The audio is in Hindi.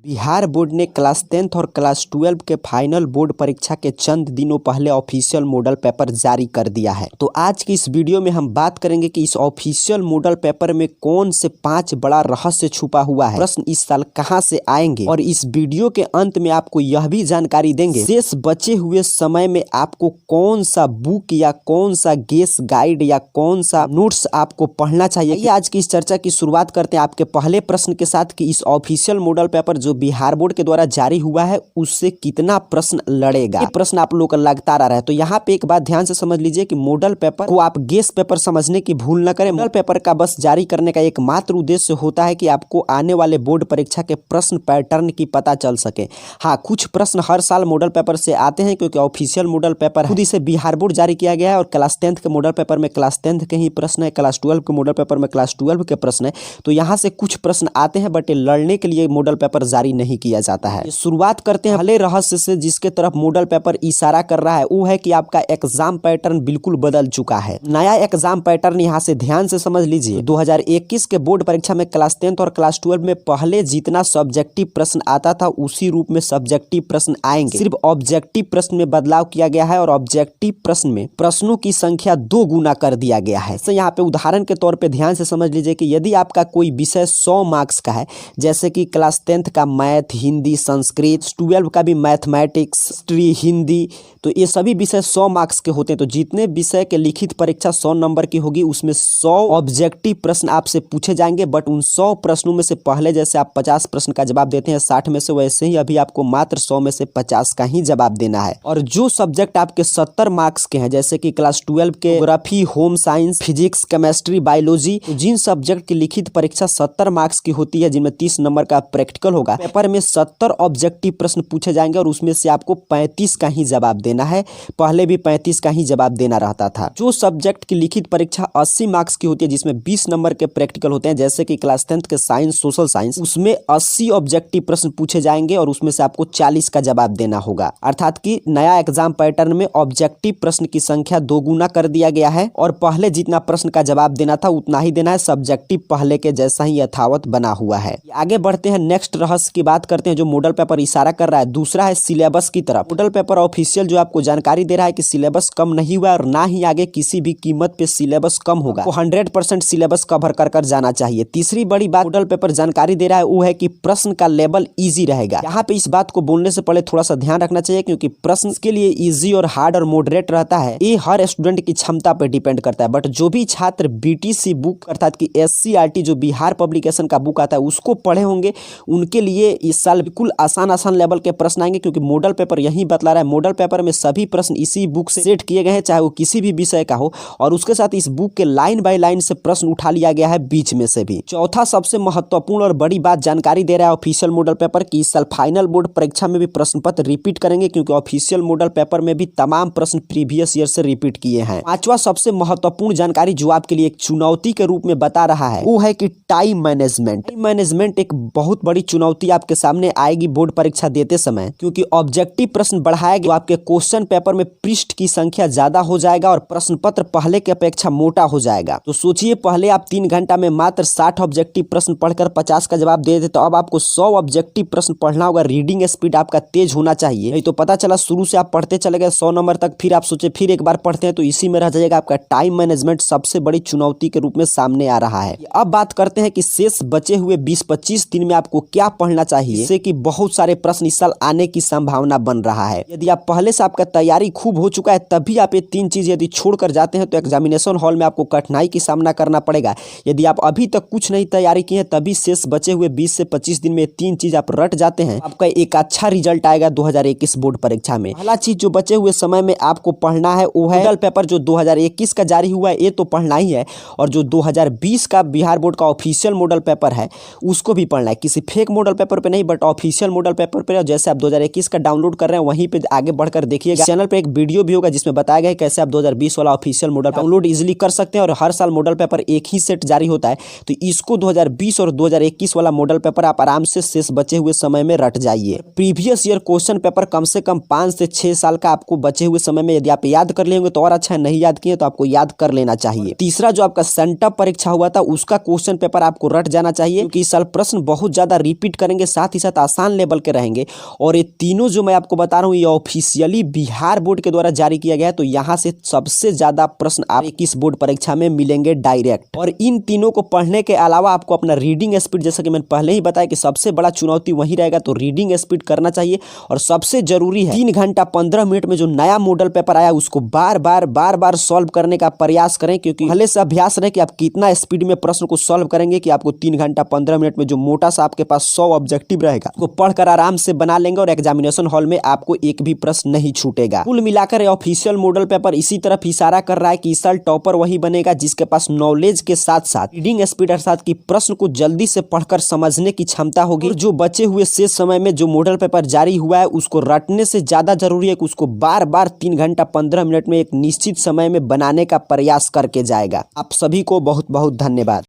बिहार बोर्ड ने क्लास 10th और क्लास 12 के फाइनल बोर्ड परीक्षा के चंद दिनों पहले ऑफिशियल मॉडल पेपर जारी कर दिया है। तो आज की इस वीडियो में हम बात करेंगे कि इस ऑफिशियल मॉडल पेपर में कौन से 5 बड़ा रहस्य छुपा हुआ है, प्रश्न इस साल कहां से आएंगे, और इस वीडियो के अंत में आपको यह भी जानकारी देंगे शेष बचे हुए समय में आपको कौन सा बुक या कौन सा गेस गाइड या कौन सा नोट्स आपको पढ़ना चाहिए। आज की इस चर्चा की शुरुआत करते हैं आपके पहले प्रश्न के साथ कि इस ऑफिशियल मॉडल पेपर जो बिहार बोर्ड के द्वारा जारी हुआ है उससे कितना प्रश्न लड़ेगा। ये प्रश्न आप लोग का लगातार आ रहा है, तो यहाँ पे एक बात ध्यान से समझ लीजिए कि मॉडल पेपर को आप गेस पेपर समझने की भूल न करें। मॉडल पेपर का बस जारी करने का एकमात्र उद्देश्य होता है कि आपको आने वाले बोर्ड परीक्षा के प्रश्न पैटर्न की पता चल सके। हाँ, कुछ प्रश्न हर साल मॉडल पेपर से आते हैं क्योंकि ऑफिशियल मॉडल पेपर खुद इसे बिहार बोर्ड जारी किया गया है और क्लास 10th के मॉडल पेपर में क्लास 10th के ही प्रश्न है, क्लास 12 के मॉडल पेपर में क्लास 12 के प्रश्न है। तो यहाँ से कुछ प्रश्न आते हैं बट लड़ने के लिए मॉडल पेपर जारी नहीं किया जाता है। शुरुआत करते हैं पहले रहस्य से जिसके तरफ मॉडल पेपर इशारा कर रहा है, वो है कि आपका एग्जाम पैटर्न बिल्कुल बदल चुका है। नया एग्जाम पैटर्न यहाँ से ध्यान से समझ लीजिए। 2021 के बोर्ड परीक्षा में क्लास 10th और क्लास 12 में पहले जितना सब्जेक्टिव प्रश्न आता था उसी रूप में सब्जेक्टिव प्रश्न आएंगे। सिर्फ ऑब्जेक्टिव प्रश्न में बदलाव किया गया है और ऑब्जेक्टिव प्रश्न में प्रश्नों की संख्या 2 गुना कर दिया गया है। तो यहाँ पे उदाहरण के तौर पे ध्यान से समझ लीजिए कि यदि आपका कोई विषय 100 मार्क्स का है, जैसे कि क्लास 10th का मैथ, हिंदी, संस्कृत, 12 का भी मैथमेटिक्स, हिस्ट्री, हिंदी, तो ये सभी विषय 100 मार्क्स के होते हैं। तो जितने विषय के लिखित परीक्षा 100 नंबर की होगी उसमें 100 ऑब्जेक्टिव प्रश्न आपसे पूछे जाएंगे। बट उन 100 प्रश्नों में से पहले जैसे आप 50 प्रश्न का जवाब देते हैं 60 में से, वैसे ही अभी आपको मात्र 100 में से 50 का ही जवाब देना है। और जो सब्जेक्ट आपके 70 मार्क्स के हैं, जैसे कि क्लास 12 के geography, home science, physics, chemistry, biology, तो जिन सब्जेक्ट की लिखित परीक्षा 70 मार्क्स की होती है, जिनमें 30 नंबर का प्रैक्टिकल होगा, पेपर में 70 ऑब्जेक्टिव प्रश्न पूछे जाएंगे और उसमें से आपको 35 का ही जवाब देना है। पहले भी 35 का ही जवाब देना रहता था। जो सब्जेक्ट की लिखित परीक्षा 80 मार्क्स की होती है, जिसमें 20 नंबर के प्रैक्टिकल होते हैं, जैसे कि क्लास 10th के साइंस, सोशल साइंस, उसमें 80 ऑब्जेक्टिव प्रश्न पूछे जाएंगे और उसमें से आपको 40 का जवाब देना होगा। अर्थात कि नया एग्जाम पैटर्न में ऑब्जेक्टिव प्रश्न की संख्या 2 गुना कर दिया गया है और पहले जितना प्रश्न का जवाब देना था उतना ही देना है। सब्जेक्टिव पहले के जैसा ही यथावत बना हुआ है। आगे बढ़ते हैं, नेक्स्ट रहस्य की बात करते हैं जो मॉडल पेपर इशारा कर रहा है। दूसरा है सिलेबस की तरफ। मॉडल पेपर ऑफिशियल जो आपको जानकारी दे रहा है कि सिलेबस कम नहीं हुआ और ना ही आगे किसी भी कीमत पे सिलेबस कम होगा। तो 100% सिलेबस कवर कर जाना चाहिए। तीसरी बड़ी बात मॉडल पेपर जानकारी दे रहा है वो है कि प्रश्न का लेवल इजी रहेगा। यहाँ पे इस बात को बोलने से पहले थोड़ा सा ध्यान रखना चाहिए क्योंकि प्रश्न के लिए इजी और हार्ड और मॉडरेट रहता है, ये हर स्टूडेंट की क्षमता पर डिपेंड करता है। बट जो भी छात्र बीटीसी बुक अर्थात कि SCRT जो बिहार पब्लिकेशन का बुक आता है उसको पढ़े होंगे, उनके लिए इस साल बिल्कुल आसान लेवल के प्रश्न आएंगे क्योंकि मॉडल पेपर यही बतला रहा है। मॉडल पेपर में सभी प्रश्न इसी बुक से सेट किए गए हैं, चाहे वो किसी भी विषय का हो, और उसके साथ इस बुक के लाइन बाय लाइन से प्रश्न उठा लिया गया है बीच में से भी। चौथा सबसे महत्वपूर्ण और बड़ी बात जानकारी दे रहा है ऑफिशियल मॉडल पेपर की इस साल फाइनल बोर्ड परीक्षा में भी प्रश्न पत्र रिपीट करेंगे क्योंकि ऑफिशियल मॉडल पेपर में भी तमाम प्रश्न प्रीवियस ईयर से रिपीट किए हैं। पांचवा सबसे महत्वपूर्ण जानकारी जो आपके लिए एक चुनौती के रूप में बता रहा है वो है कि टाइम मैनेजमेंट। टाइम मैनेजमेंट एक बहुत बड़ी चुनौती आपके सामने आएगी बोर्ड परीक्षा देते समय, क्योंकि ऑब्जेक्टिव प्रश्न बढ़ाएगा तो आपके क्वेश्चन पेपर में पृष्ठ की संख्या ज्यादा हो जाएगा और प्रश्न पत्र पहले की अपेक्षा मोटा हो जाएगा। तो सोचिए, पहले आप 3 घंटा में मात्र 60 ऑब्जेक्टिव प्रश्न पढ़कर 50 का जवाब दे देते, तो अब आपको 100 ऑब्जेक्टिव प्रश्न पढ़ना होगा। रीडिंग स्पीड आपका तेज होना चाहिए, नहीं तो पता चला शुरू से आप पढ़ते चले गए 100 नंबर तक, फिर आप सोचे फिर एक बार पढ़ते हैं तो इसी में रह जाएगा। आपका टाइम मैनेजमेंट सबसे बड़ी चुनौती के रूप में सामने आ रहा है। अब बात करते हैं कि शेष बचे हुए 20-25 दिन में आपको क्या पढ़ना चाहिए, जिससे कि बहुत सारे प्रश्न इस साल आने की संभावना बन रहा है। यदि आप पहले से आपका तैयारी खूब हो चुका है तभी आप ये 3 चीज यदि छोड़कर जाते हैं तो एग्जामिनेशन हॉल में आपको कठिनाई की सामना करना पड़ेगा। यदि आप अभी तक कुछ नहीं तैयारी की है तभी शेष बचे हुए 20 से 25 दिन में 3 चीज आप रट जाते हैं, आपका एक अच्छा रिजल्ट आएगा 2021 बोर्ड परीक्षा में। पहला चीज जो बचे हुए समय में आपको पढ़ना है वो है मॉडल पेपर जो 2021 का जारी हुआ है, ये तो पढ़ना ही है, और जो 2020 का बिहार बोर्ड का ऑफिशियल मॉडल पेपर है उसको भी पढ़ना है। किसी फेक मॉडल पेपर पे नहीं बट ऑफिशियल मॉडल पेपर पे। जैसे आप 2021 का डाउनलोड कर रहे हैं वहीं पे आगे बढ़कर देखिएगा। चैनल पे एक वीडियो भी होगा जिसमें बताया गया है कैसे आप 2020 वाला ऑफिशियल मॉडल डाउनलोड इजीली कर सकते हैं। और हर साल मॉडल पेपर एक ही सेट जारी होता है, तो इसको 2020 और 2021 वाला मॉडल पेपर आप आराम से शेष बचे हुए समय में रट जाइए। प्रीवियस ईयर क्वेश्चन पेपर कम से कम 5 से 6 साल का आपको बचे हुए समय में यदि आप याद कर लेंगे तो और अच्छा है, नहीं याद किए तो आपको याद कर लेना चाहिए। तीसरा जो आपका सेंटअप परीक्षा हुआ था उसका क्वेश्चन पेपर आपको रट जाना चाहिए क्योंकि इस साल प्रश्न बहुत ज्यादा रिपीट करने करेंगे, साथ ही साथ आसान लेवल के रहेंगे। और ये तीनों जो मैं आपको बता रहा हूँ ये ऑफिशियली बिहार बोर्ड के द्वारा जारी किया गया है। तो यहाँ से सबसे ज़्यादा प्रश्न आप 21 बोर्ड परीक्षा में मिलेंगे डायरेक्ट। और इन तीनों को पढ़ने के अलावा आपको अपना रीडिंग स्पीड, जैसा कि मैंने पहले ही बताया कि सबसे बड़ा चुनौती वही रहेगा, तो रीडिंग स्पीड करना चाहिए। और सबसे जरूरी है 3 घंटा 15 मिनट में जो नया मॉडल पेपर आया उसको बार बार सॉल्व करने का प्रयास करें, क्योंकि पहले से अभ्यास रहे कि आप कितना स्पीड में प्रश्न को सॉल्व करेंगे कि आपको 3 घंटा 15 मिनट में जो मोटा सा आपके पास 100 ऑब्जेक्टिव रहेगा वो पढ़कर आराम से बना लेंगे और एग्जामिनेशन हॉल में आपको एक भी प्रश्न नहीं छूटेगा। कुल मिलाकर ऑफिशियल मॉडल पेपर इसी तरफ इशारा कर रहा है कि इस साल टॉपर वही बनेगा जिसके पास नॉलेज के साथ साथ रीडिंग स्पीड के साथ की प्रश्न को जल्दी से पढ़कर समझने की क्षमता होगी। और जो बचे हुए शेष समय में जो मॉडल पेपर जारी हुआ है उसको रटने से ज्यादा जरूरी है कि उसको बार 3 घंटा 15 मिनट में एक निश्चित समय में बनाने का प्रयास करके जाएगा। आप सभी को बहुत बहुत धन्यवाद।